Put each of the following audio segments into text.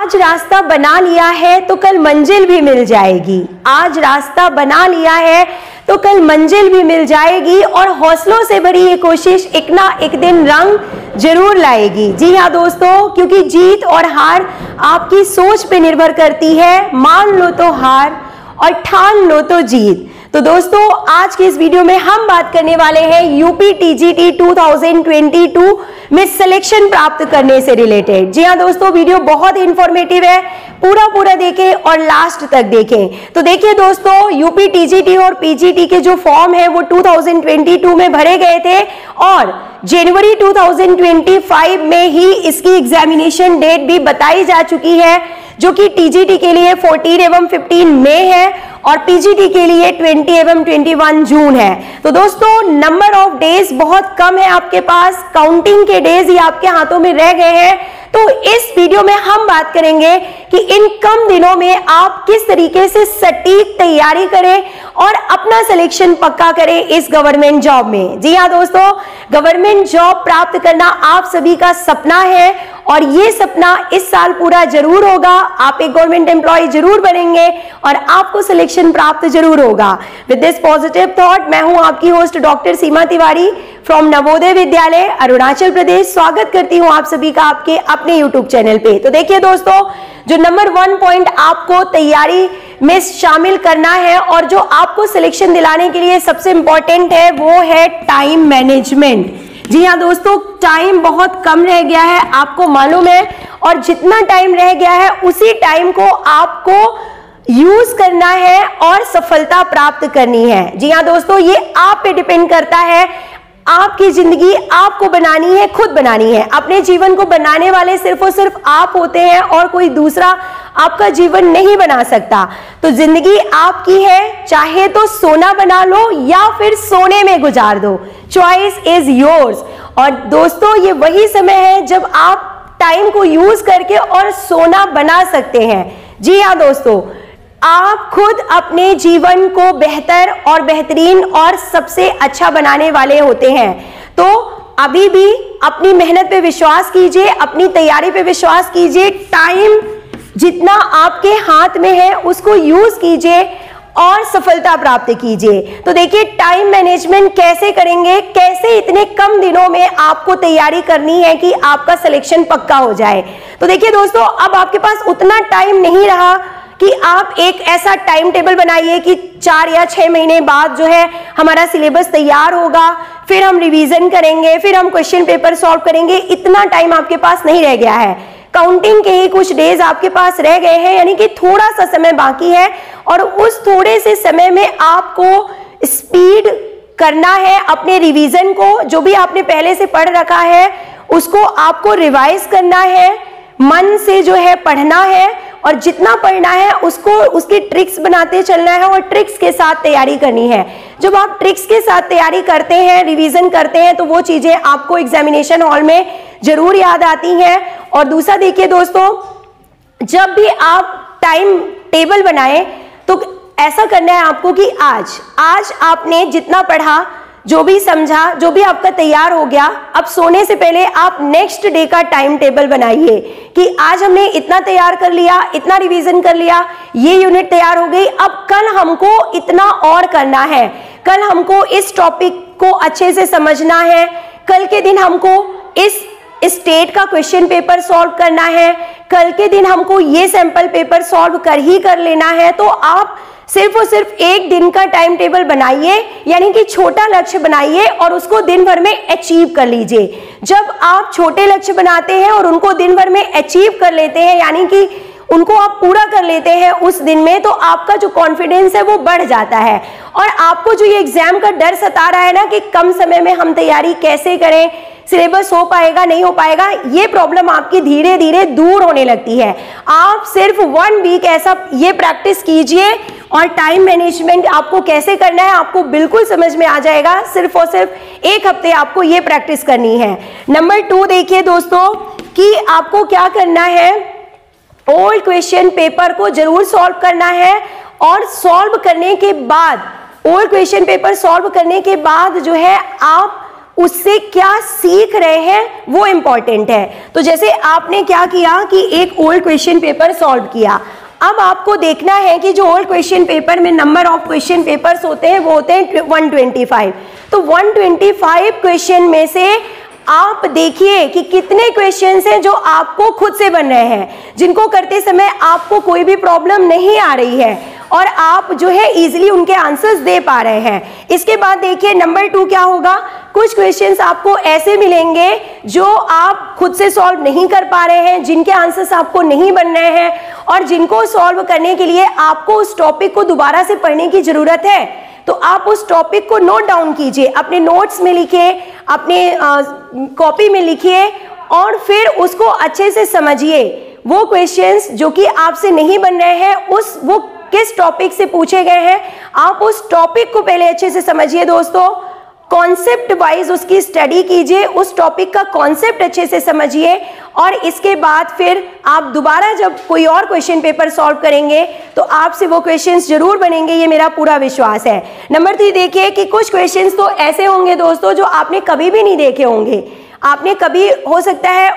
आज रास्ता बना लिया है तो कल मंजिल भी मिल जाएगी। आज रास्ता बना लिया है तो कल मंजिल भी मिल जाएगी और हौसलों से भरी ये कोशिश एक ना एक दिन रंग जरूर लाएगी। जी हाँ दोस्तों, क्योंकि जीत और हार आपकी सोच पे निर्भर करती है। मान लो तो हार और ठान लो तो जीत। तो दोस्तों, आज के इस वीडियो में हम बात करने वाले हैं यूपी टीजीटी 2022 में सिलेक्शन प्राप्त करने से रिलेटेड। जी हाँ दोस्तों, वीडियो बहुत ही इंफॉर्मेटिव है, पूरा देखें और लास्ट तक देखें। तो देखिए दोस्तों, यूपी टीजीटी और पीजीटी के जो फॉर्म है वो 2022 में भरे गए थे और जनवरी 2025 में ही इसकी एग्जामिनेशन डेट भी बताई जा चुकी है, जो कि टीजीटी के लिए 14 एवं 15 मई है और पीजीटी के लिए 20 एवं 21 जून है। तो दोस्तों, नंबर ऑफ डेज बहुत कम है आपके पास, काउंटिंग के डेज ही आपके हाथों में रह गए हैं। तो इस वीडियो में हम बात करेंगे कि इन कम दिनों में आप किस तरीके से सटीक तैयारी करें और अपना सिलेक्शन पक्का करें इस गवर्नमेंट जॉब में। जी हाँ दोस्तों, गवर्नमेंट जॉब प्राप्त करना आप सभी का सपना है और ये सपना इस साल पूरा जरूर होगा। आप एक गवर्नमेंट एम्प्लॉय जरूर बनेंगे और आपको सिलेक्शन प्राप्त जरूर होगा। विद दिस पॉजिटिव थॉट, मैं हूं आपकी host doctor Seema Tiwari from Navodaya Vidyalaya Arunachal Pradesh. स्वागत करती हूं आप सभी का आपके अपने यूट्यूब चैनल पे। तो देखिए दोस्तों, जो नंबर 1 पॉइंट आपको तैयारी में शामिल करना है और जो आपको सिलेक्शन दिलाने के लिए सबसे इंपॉर्टेंट है वो है टाइम मैनेजमेंट। जी हाँ दोस्तों, टाइम बहुत कम रह गया है, आपको मालूम है, और जितना टाइम रह गया है उसी टाइम को आपको यूज करना है और सफलता प्राप्त करनी है। जी हाँ दोस्तों, ये आप पे डिपेंड करता है। आपकी जिंदगी आपको बनानी है, खुद बनानी है। अपने जीवन को बनाने वाले सिर्फ और सिर्फ आप होते हैं और कोई दूसरा आपका जीवन नहीं बना सकता। तो जिंदगी आपकी है, चाहे तो सोना बना लो या फिर सोने में गुजार दो। Choice is yours. और दोस्तों, ये वही समय है जब आप टाइम को यूज करके और सोना बना सकते हैं। जी हाँ दोस्तों, आप खुद अपने जीवन को बेहतर और बेहतरीन और सबसे अच्छा बनाने वाले होते हैं। तो अभी भी अपनी मेहनत पे विश्वास कीजिए, अपनी तैयारी पे विश्वास कीजिए। टाइम जितना आपके हाथ में है उसको यूज कीजिए और सफलता प्राप्त कीजिए। तो देखिए, टाइम मैनेजमेंट कैसे करेंगे, कैसे इतने कम दिनों में आपको तैयारी करनी है कि आपका सिलेक्शन पक्का हो जाए। तो देखिए दोस्तों, अब आपके पास उतना टाइम नहीं रहा कि आप एक ऐसा टाइम टेबल बनाइए कि 4 या 6 महीने बाद जो है हमारा सिलेबस तैयार होगा, फिर हम रिवीजन करेंगे, फिर हम क्वेश्चन पेपर सॉल्व करेंगे। इतना टाइम आपके पास नहीं रह गया है। काउंटिंग के ही कुछ डेज आपके पास रह गए हैं, यानी कि थोड़ा सा समय बाकी है और उस थोड़े से समय में आपको स्पीड करना है। अपने रिवीजन को, जो भी आपने पहले से पढ़ रखा है, उसको आपको रिवाइज करना है, मन से जो है पढ़ना है और जितना पढ़ना है उसको उसकी ट्रिक्स बनाते चलना है और ट्रिक्स के साथ तैयारी करनी है। जब आप ट्रिक्स के साथ तैयारी करते हैं, रिवीजन करते हैं, तो वो चीजें आपको एग्जामिनेशन हॉल में जरूर याद आती हैं। और दूसरा देखिए दोस्तों, जब भी आप टाइम टेबल बनाएं तो ऐसा करना है आपको कि आज आपने जितना पढ़ा, जो भी समझा, जो भी आपका तैयार हो गया, अब सोने से पहले आप नेक्स्ट डे का टाइम टेबल बनाइए कि आज हमने इतना तैयार कर लिया, इतना रिवीजन कर लिया, ये यूनिट तैयार हो गई, अब कल हमको इतना और करना है, कल हमको इस टॉपिक को अच्छे से समझना है, कल के दिन हमको इस स्टेट का क्वेश्चन पेपर सॉल्व करना है, कल के दिन हमको ये सैंपल पेपर सॉल्व कर लेना है। तो आप सिर्फ और सिर्फ एक दिन का टाइम टेबल बनाइए, यानी कि छोटा लक्ष्य बनाइए और उसको दिन भर में अचीव कर लीजिए। जब आप छोटे लक्ष्य बनाते हैं और उनको दिन भर में अचीव कर लेते हैं, यानी कि उनको आप पूरा कर लेते हैं उस दिन में, तो आपका जो कॉन्फिडेंस है वो बढ़ जाता है। और आपको जो ये एग्जाम का डर सता रहा है ना कि कम समय में हम तैयारी कैसे करें, सिलेबस हो पाएगा नहीं हो पाएगा, ये प्रॉब्लम आपकी धीरे धीरे दूर होने लगती है। आप सिर्फ 1 वीक ऐसा ये प्रैक्टिस कीजिए और टाइम मैनेजमेंट आपको कैसे करना है आपको बिल्कुल समझ में आ जाएगा। सिर्फ और सिर्फ 1 हफ्ते आपको ये प्रैक्टिस करनी है। नंबर 2 देखिए दोस्तों कि आपको क्या करना है, ओल्ड क्वेश्चन पेपर को जरूर सॉल्व करना है और सॉल्व करने के बाद, ओल्ड क्वेश्चन पेपर सॉल्व करने के बाद जो है आप उससे क्या सीख रहे हैं वो इंपॉर्टेंट है। तो जैसे आपने क्या किया कि एक ओल्ड क्वेश्चन पेपर सॉल्व किया, अब आपको देखना है कि जो ओल्ड क्वेश्चन पेपर में नंबर ऑफ क्वेश्चन पेपर्स होते हैं वो होते हैं 125। तो 125 क्वेश्चन में से आप देखिए कि कितने क्वेश्चंस हैं जो आपको खुद से बन रहे हैं, जिनको करते समय आपको कोई भी प्रॉब्लम नहीं आ रही है और आप जो है इजीली उनके आंसर्स दे पा रहे हैं। इसके बाद देखिए नंबर 2 क्या होगा, कुछ क्वेश्चंस आपको ऐसे मिलेंगे जो आप खुद से सॉल्व नहीं कर पा रहे हैं, जिनके आंसर्स आपको नहीं बन रहे हैं और जिनको सॉल्व करने के लिए आपको उस टॉपिक को दोबारा से पढ़ने की जरूरत है। तो आप उस टॉपिक को नोट डाउन कीजिए, अपने नोट्स में लिखिए, अपने कॉपी में लिखिए और फिर उसको अच्छे से समझिए। वो क्वेश्चंस जो कि आपसे नहीं बन रहे हैं वो किस टॉपिक से पूछे गए हैं, आप उस टॉपिक को पहले अच्छे से समझिए दोस्तों, कॉन्सेप्ट वाइज उसकी स्टडी कीजिए, उस टॉपिक का कॉन्सेप्ट अच्छे से समझिए और इसके बाद फिर आप दोबारा जब कोई और क्वेश्चन पेपर सॉल्व करेंगे तो आपसे वो क्वेश्चंस जरूर बनेंगे, ये मेरा पूरा विश्वास है। नंबर 3 देखिए कि कुछ क्वेश्चंस तो ऐसे होंगे दोस्तों जो आपने कभी भी नहीं देखे होंगे, आपने कभी हो सकता है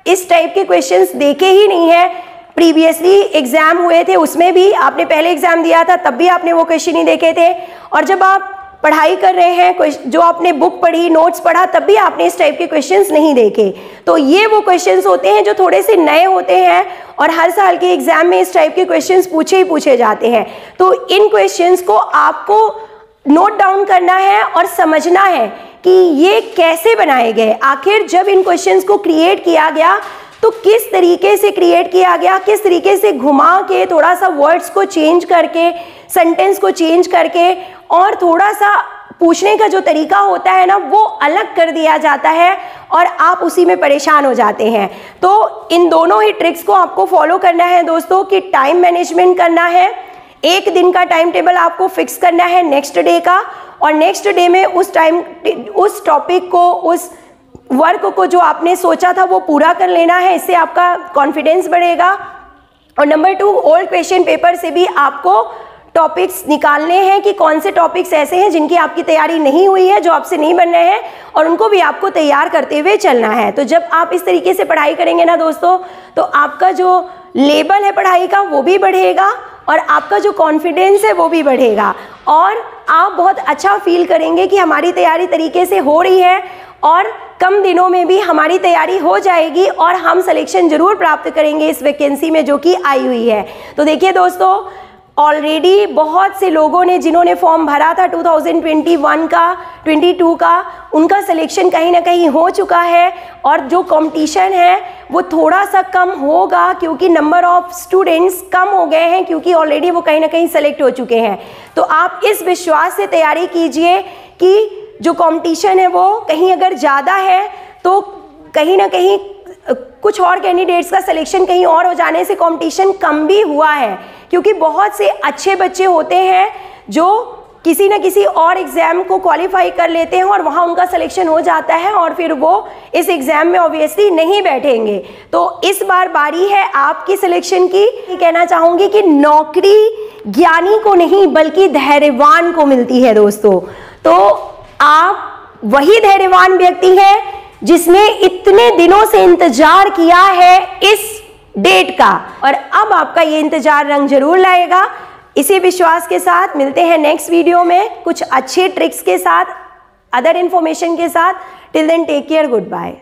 इस टाइप के क्वेश्चंस देखे ही नहीं है, प्रीवियसली एग्जाम हुए थे उसमें भी आपने पहले एग्जाम दिया था तब भी आपने वो क्वेश्चन नहीं देखे थे, और जब आप पढ़ाई कर रहे हैं, जो आपने बुक पढ़ी, नोट्स पढ़ा, तब भी आपने इस टाइप के क्वेश्चंस नहीं देखे। तो ये वो क्वेश्चंस होते हैं जो थोड़े से नए होते हैं और हर साल के एग्जाम में इस टाइप के क्वेश्चंस पूछे जाते हैं। तो इन क्वेश्चंस को आपको नोट डाउन करना है और समझना है कि ये कैसे बनाए गए, आखिर जब इन क्वेश्चंस को क्रिएट किया गया तो किस तरीके से क्रिएट किया गया, किस तरीके से घुमा के थोड़ा सा वर्ड्स को चेंज करके, सेंटेंस को चेंज करके और थोड़ा सा पूछने का जो तरीका होता है ना वो अलग कर दिया जाता है और आप उसी में परेशान हो जाते हैं। तो इन दोनों ही ट्रिक्स को आपको फॉलो करना है दोस्तों कि टाइम मैनेजमेंट करना है, एक दिन का टाइम टेबल आपको फिक्स करना है नेक्स्ट डे का, और नेक्स्ट डे में उस टॉपिक को, उस वर्क को जो आपने सोचा था वो पूरा कर लेना है, इससे आपका कॉन्फिडेंस बढ़ेगा। और नंबर 2 ओल्ड क्वेश्चन पेपर से भी आपको टॉपिक्स निकालने हैं कि कौन से टॉपिक्स ऐसे हैं जिनकी आपकी तैयारी नहीं हुई है, जो आपसे नहीं बन रहे हैं, और उनको भी आपको तैयार करते हुए चलना है। तो जब आप इस तरीके से पढ़ाई करेंगे ना दोस्तों तो आपका जो लेवल है पढ़ाई का वो भी बढ़ेगा और आपका जो कॉन्फिडेंस है वो भी बढ़ेगा और आप बहुत अच्छा फील करेंगे कि हमारी तैयारी तरीके से हो रही है और कम दिनों में भी हमारी तैयारी हो जाएगी और हम सिलेक्शन जरूर प्राप्त करेंगे इस वैकेंसी में जो कि आई हुई है। तो देखिए दोस्तों, ऑलरेडी बहुत से लोगों ने जिन्होंने फॉर्म भरा था 2021 का, 22 का, उनका सिलेक्शन कहीं ना कहीं हो चुका है और जो कंपटीशन है वो थोड़ा सा कम होगा क्योंकि नंबर ऑफ स्टूडेंट्स कम हो गए हैं, क्योंकि ऑलरेडी वो कहीं ना कहीं सेलेक्ट हो चुके हैं। तो आप इस विश्वास से तैयारी कीजिए कि जो कंपटीशन है वो कहीं अगर ज़्यादा है तो कहीं ना कहीं कुछ और कैंडिडेट्स का सिलेक्शन कहीं और हो जाने से कंपटीशन कम भी हुआ है, क्योंकि बहुत से अच्छे बच्चे होते हैं जो किसी न किसी और एग्ज़ाम को क्वालिफाई कर लेते हैं और वहाँ उनका सिलेक्शन हो जाता है और फिर वो इस एग्ज़ाम में ऑब्वियसली नहीं बैठेंगे। तो इस बार बारी है आपकी सिलेक्शन की। कहना चाहूँगी कि नौकरी ज्ञानी को नहीं बल्कि धैर्यवान को मिलती है दोस्तों। तो आप वही धैर्यवान व्यक्ति हैं जिसने इतने दिनों से इंतजार किया है इस डेट का, और अब आपका ये इंतजार रंग जरूर लाएगा। इसी विश्वास के साथ मिलते हैं नेक्स्ट वीडियो में कुछ अच्छे ट्रिक्स के साथ, अदर इंफॉर्मेशन के साथ। Till then take care, good bye.